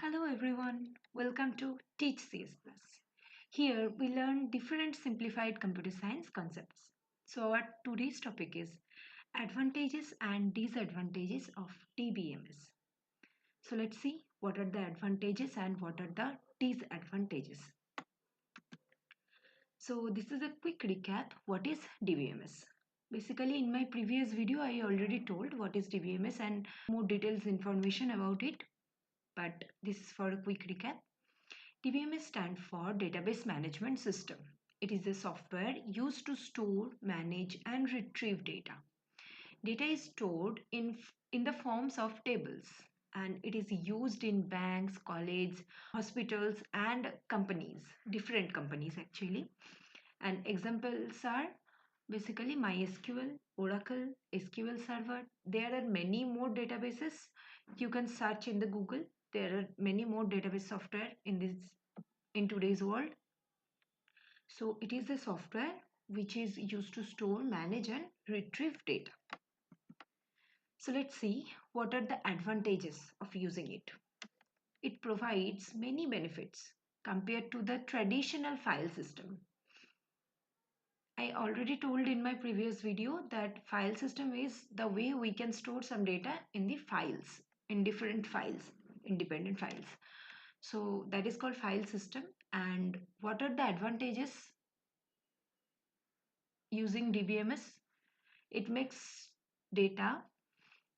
Hello everyone, welcome to Teach CS Plus. Here we learn different simplified computer science concepts. So our today's topic is advantages and disadvantages of DBMS. So let's see what are the advantages and what are the disadvantages. So this is a quick recap. What is DBMS? Basically in my previous video I already told what is DBMS and more details information about it, but this is for a quick recap. DBMS stands for Database Management System. It is a software used to store, manage and retrieve data. Data is stored in the forms of tables and it is used in banks, colleges, hospitals and companies, different companies actually. And examples are basically MySQL, Oracle, SQL Server. There are many more databases. You can search in the Google. There are many more database software in today's world. So it is a software which is used to store, manage and retrieve data. So let's see what are the advantages of using it. It provides many benefits compared to the traditional file system. I already told in my previous video that file system is the way we can store some data in the files, in different files, independent files. So that is called file system. And what are the advantages using DBMS? It makes data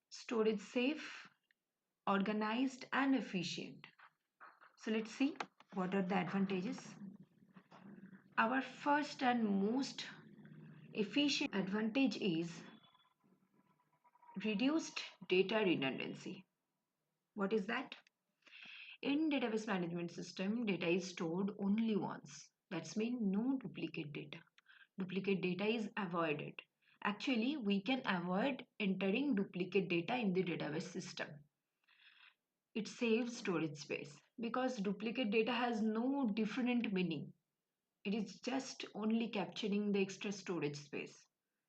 storage safe, organized and efficient. So let's see what are the advantages. Our first and most efficient advantage is reduced data redundancy. What is that? In database management system, data is stored only once. That's mean no duplicate data. Duplicate data is avoided. Actually, we can avoid entering duplicate data in the database system. It saves storage space because duplicate data has no different meaning. It is just only capturing the extra storage space.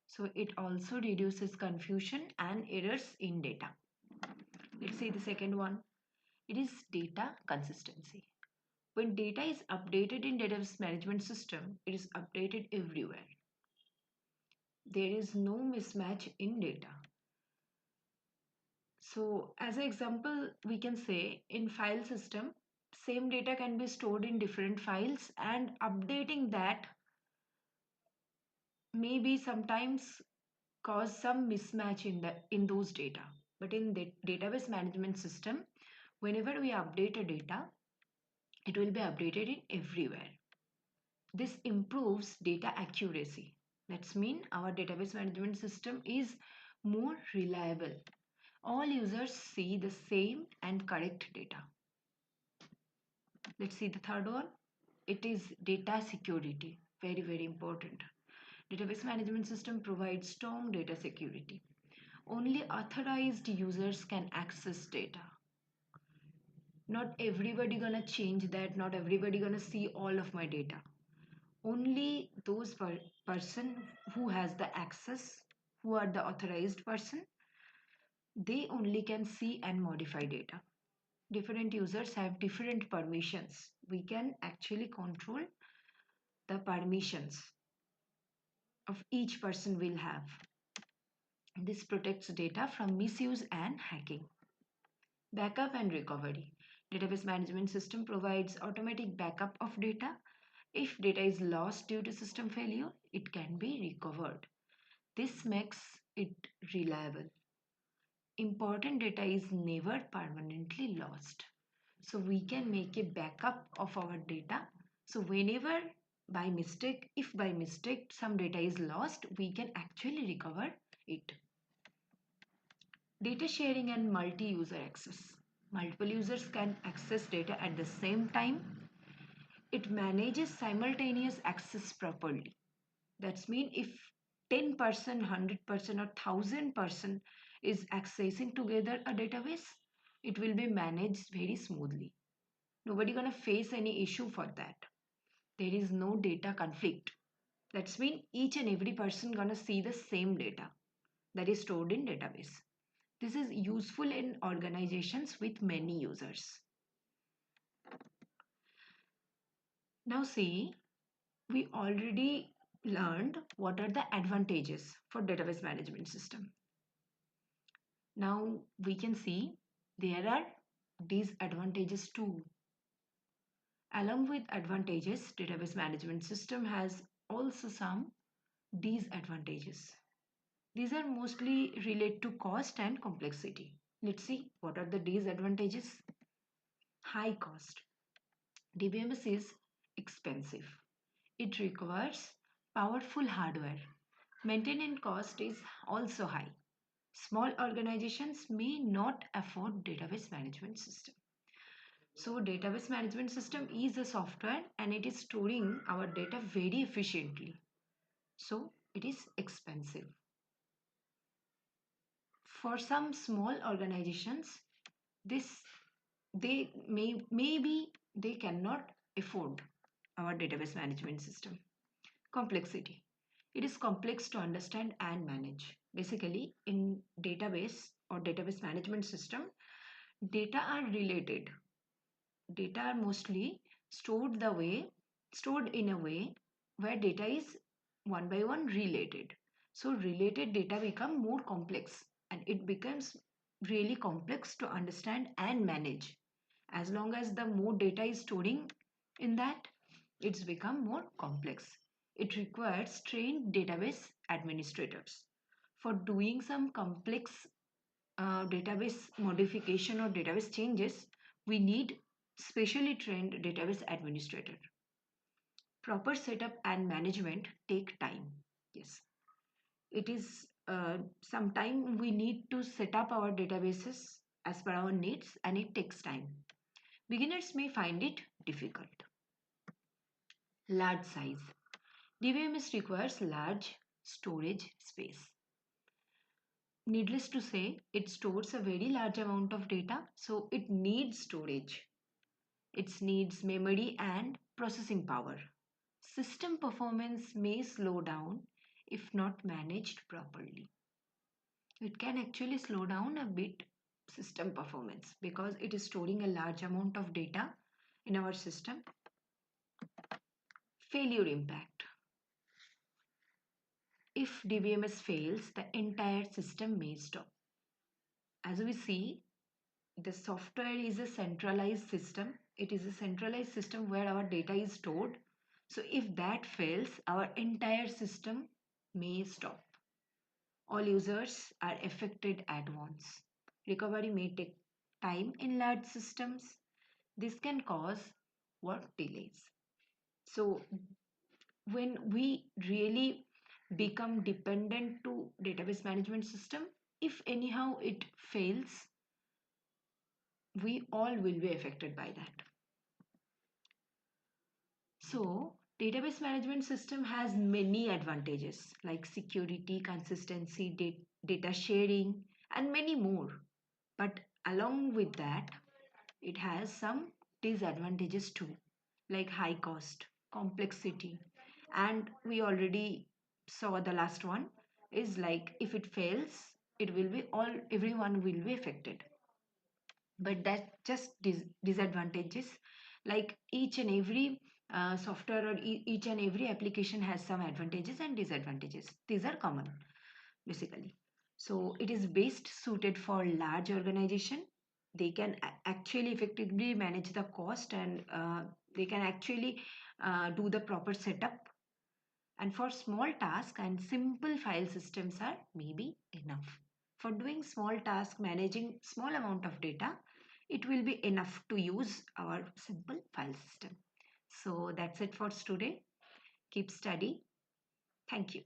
So it also reduces confusion and errors in data. Let's see the second one. It is data consistency. When data is updated in database management system, it is updated everywhere. There is no mismatch in data. So as an example, we can say in file system, same data can be stored in different files and updating that maybe sometimes cause some mismatch in those data. But in the database management system, whenever we update a data, it will be updated in everywhere. This improves data accuracy. That's mean our database management system is more reliable. All users see the same and correct data. Let's see the third one. It is data security. Very, very important. Database management system provides strong data security. Only authorized users can access data. Not everybody gonna change that. Not everybody gonna see all of my data. Only those person who has the access, who are the authorized person, they only can see and modify data. Different users have different permissions. We can actually control the permissions of each person will have. This protects data from misuse and hacking. Backup and recovery. Database management system provides automatic backup of data. If data is lost due to system failure, it can be recovered. This makes it reliable. Important data is never permanently lost. So we can make a backup of our data. So whenever by mistake, if by mistake some data is lost, we can actually recover it. Data sharing and multi-user access. Multiple users can access data at the same time. It manages simultaneous access properly. That's mean if 10%, 100% or 1000% is accessing together a database, it will be managed very smoothly. Nobody gonna face any issue for that. There is no data conflict. That's mean each and every person gonna see the same data that is stored in database. This is useful in organizations with many users. Now see, we already learned what are the advantages for database management system. Now we can see there are disadvantages too. Along with advantages, database management system has also some disadvantages. These are mostly related to cost and complexity. Let's see what are the disadvantages. High cost. DBMS is expensive. It requires powerful hardware. Maintenance cost is also high. Small organizations may not afford database management system. So database management system is a software and it is storing our data very efficiently. So it is expensive. For some small organizations, this maybe they cannot afford our database management system. Complexity. It is complex to understand and manage. Basically, in database or database management system, data are related. Data are mostly stored in a way where data is one by one related. So related data become more complex and it becomes really complex to understand and manage. As long as the more data is storing in that, it's become more complex. It requires trained database administrators. For doing some complex database modification or database changes, we need specially trained database administrator. Proper setup and management take time. Yes, it is some time we need to set up our databases as per our needs and it takes time. Beginners may find it difficult. Large size. DBMS requires large storage space. Needless to say, it stores a very large amount of data, so it needs storage. It needs memory and processing power. System performance may slow down if not managed properly. It can actually slow down a bit system performance because it is storing a large amount of data in our system. Failure impact. If DBMS fails, the entire system may stop. As we see, the software is a centralized system. It is a centralized system where our data is stored. So if that fails, our entire system may stop. All users are affected at once. Recovery may take time in large systems. This can cause work delays. So when we really become dependent to database management system, if anyhow it fails, we all will be affected by that. So database management system has many advantages like security, consistency, data sharing, and many more. But along with that, it has some disadvantages too, like high cost, complexity, and we already saw the last one is like if it fails, it will be everyone will be affected. But that's just disadvantages. Like each and every software or each and every application has some advantages and disadvantages. These are common basically. So it is best suited for large organization. They can actually effectively manage the cost and they can actually do the proper setup. And for small tasks and simple file systems are maybe enough. For doing small tasks, managing small amount of data, it will be enough to use our simple file system. So that's it for today. Keep study. Thank you.